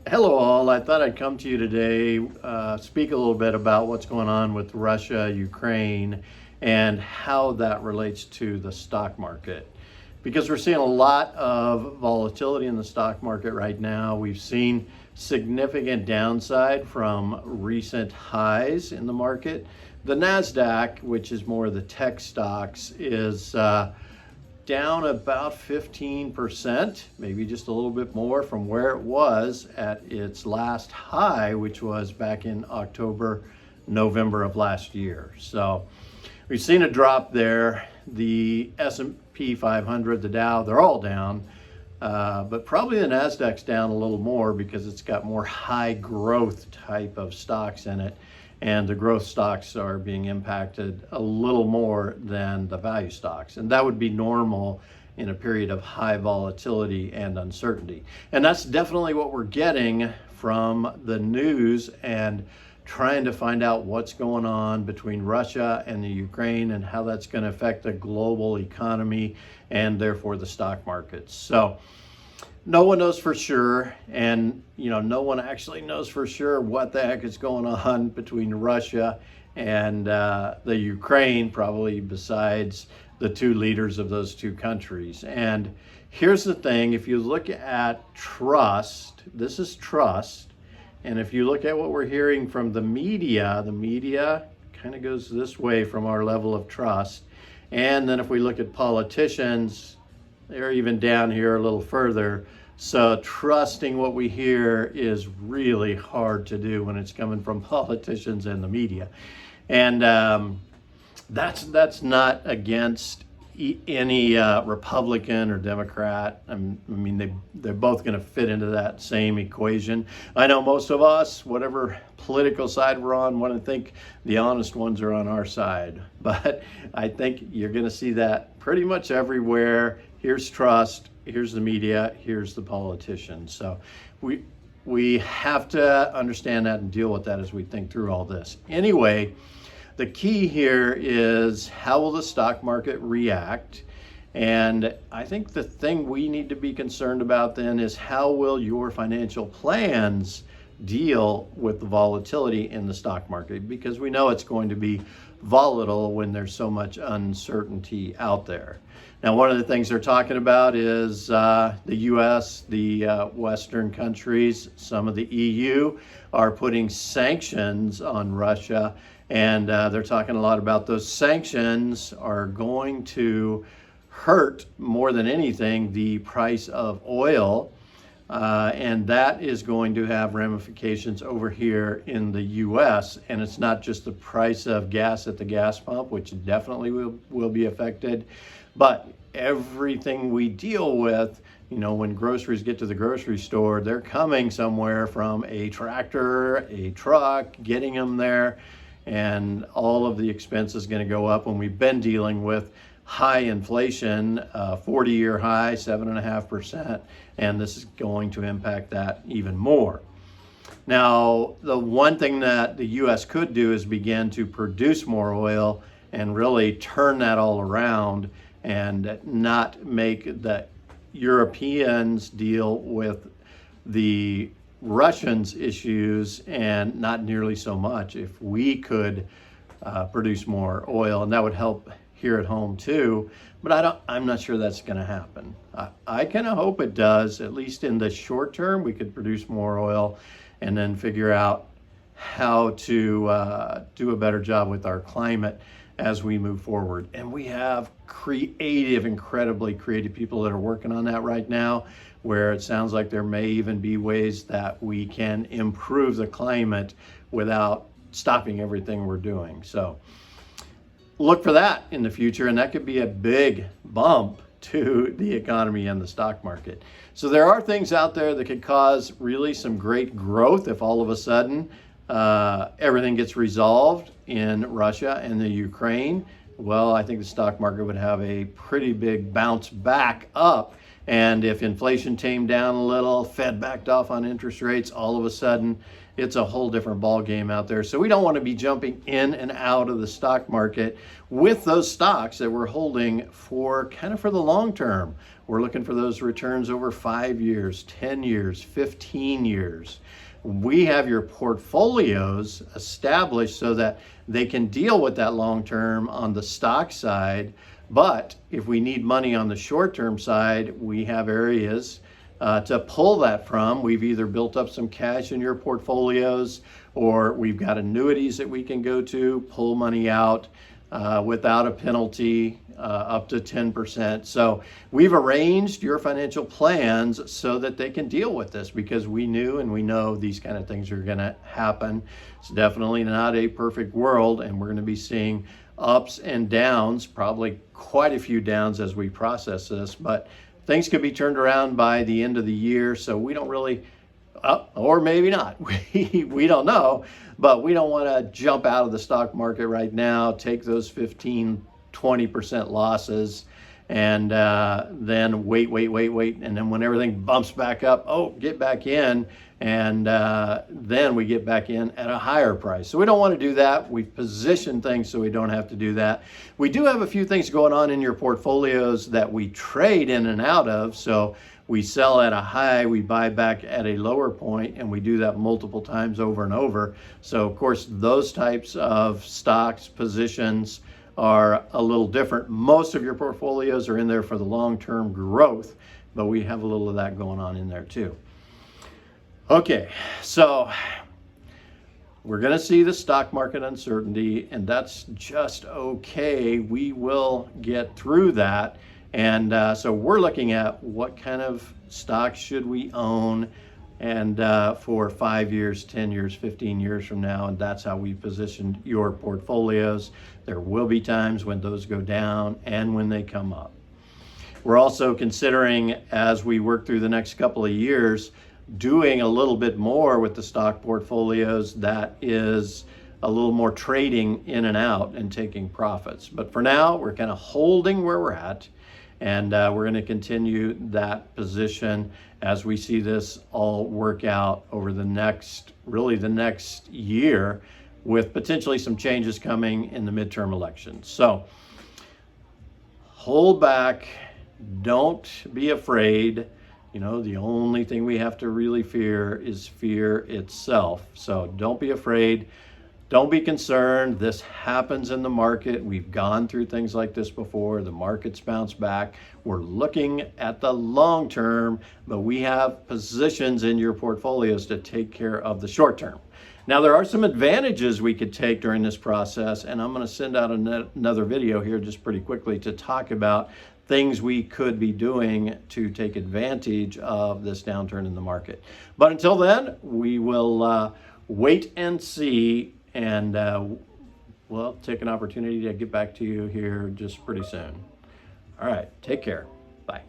Hello, all. I thought I'd come to you today, speak a little bit about what's going on with Russia, Ukraine, and how that relates to the stock market. Because we're seeing a lot of volatility in the stock market right now. We've seen significant downside from recent highs in the market. The NASDAQ, which is more of the tech stocks, is down about 15%, maybe just a little bit more from where it was at its last high, which was back in October, November of last year. So we've seen a drop there. The S&P 500, the Dow, they're all down, but probably the NASDAQ's down a little more because it's got more high growth type of stocks in it. And the growth stocks are being impacted a little more than the value stocks. And that would be normal in a period of high volatility and uncertainty. And that's definitely what we're getting from the news and trying to find out what's going on between Russia and the Ukraine and how that's going to affect the global economy and therefore the stock markets. So no one knows for sure, and no one actually knows for sure what the heck is going on between Russia and the Ukraine, probably besides the two leaders of those two countries. And here's the thing, if you look at trust, this is trust, and if you look at what we're hearing from the media kind of goes this way from our level of trust. And then if we look at politicians, they're even down here a little further. So trusting what we hear is really hard to do when it's coming from politicians and the media. And that's not against any Republican or Democrat. I mean, they're both going to fit into that same equation. I know most of us, whatever political side we're on, want to think the honest ones are on our side. But I think you're going to see that pretty much everywhere. Here's trust, here's the media, here's the politicians. So we have to understand that and deal with that as we think through all this. Anyway, the key here is how will the stock market react? And I think the thing we need to be concerned about then is how will your financial plans deal with the volatility in the stock market? Because we know it's going to be volatile when there's so much uncertainty out there. Now, one of the things they're talking about is the U.S., the Western countries, some of the EU are putting sanctions on Russia. And they're talking a lot about those sanctions are going to hurt more than anything the price of oil. And that is going to have ramifications over here in the U.S. And it's not just the price of gas at the gas pump, which definitely will be affected, but everything we deal with. When groceries get to the grocery store, they're coming somewhere from a tractor, a truck, getting them there. And all of the expense is going to go up when we've been dealing with high inflation, 40-year high, 7.5%, and this is going to impact that even more. Now, the one thing that the U.S. could do is begin to produce more oil and really turn that all around and not make the Europeans deal with the Russians' issues and not nearly so much. If we could produce more oil, and that would help here at home too, but I'm not sure that's going to happen. I kind of hope it does, at least in the short term. We could produce more oil and then figure out how to do a better job with our climate as we move forward. And we have incredibly creative people that are working on that right now, where it sounds like there may even be ways that we can improve the climate without stopping everything we're doing. So look for that in the future, and that could be a big bump to the economy and the stock market. So there are things out there that could cause really some great growth if all of a sudden everything gets resolved in Russia and the Ukraine. Well, I think the stock market would have a pretty big bounce back up And if inflation tamed down a little, Fed backed off on interest rates, all of a sudden it's a whole different ball game out there. So we don't want to be jumping in and out of the stock market with those stocks that we're holding for kind of for the long term. We're looking for those returns over 5 years, 10 years, 15 years. We have your portfolios established so that they can deal with that long term on the stock side. But if we need money on the short term side, we have areas to pull that from. We've either built up some cash in your portfolios, or we've got annuities that we can go to, pull money out without a penalty, up to 10%. So we've arranged your financial plans so that they can deal with this, because we knew and we know these kind of things are going to happen. It's definitely not a perfect world, and we're going to be seeing ups and downs, probably quite a few downs as we process this, but things could be turned around by the end of the year. So we don't really, or maybe not, we don't know, but we don't want to jump out of the stock market right now, take those 15-20% losses, and then wait. And then when everything bumps back up, get back in. And then we get back in at a higher price. So we don't want to do that. We've positioned things so we don't have to do that. We do have a few things going on in your portfolios that we trade in and out of. So we sell at a high, we buy back at a lower point, and we do that multiple times over and over. So of course, those types of stocks, positions are a little different. Most of your portfolios are in there for the long-term growth, but we have a little of that going on in there too. Okay, so we're going to see the stock market uncertainty, and that's just okay. We will get through that. And so we're looking at what kind of stocks should we own, and for 5 years, 10 years, 15 years from now, and that's how we positioned your portfolios. There will be times when those go down and when they come up. We're also considering, as we work through the next couple of years, doing a little bit more with the stock portfolios that is a little more trading in and out and taking profits. But for now, we're kind of holding where we're at, and we're going to continue that position as we see this all work out over the next year, with potentially some changes coming in the midterm elections. So hold back, don't be afraid. You know, the only thing we have to really fear is fear itself. So don't be afraid. Don't be concerned. This happens in the market. We've gone through things like this before. The markets bounce back. We're looking at the long term, but we have positions in your portfolios to take care of the short term. Now, there are some advantages we could take during this process, and I'm going to send out another video here just pretty quickly to talk about things we could be doing to take advantage of this downturn in the market. But until then, we will wait and see, and we'll take an opportunity to get back to you here just pretty soon. All right, take care. Bye.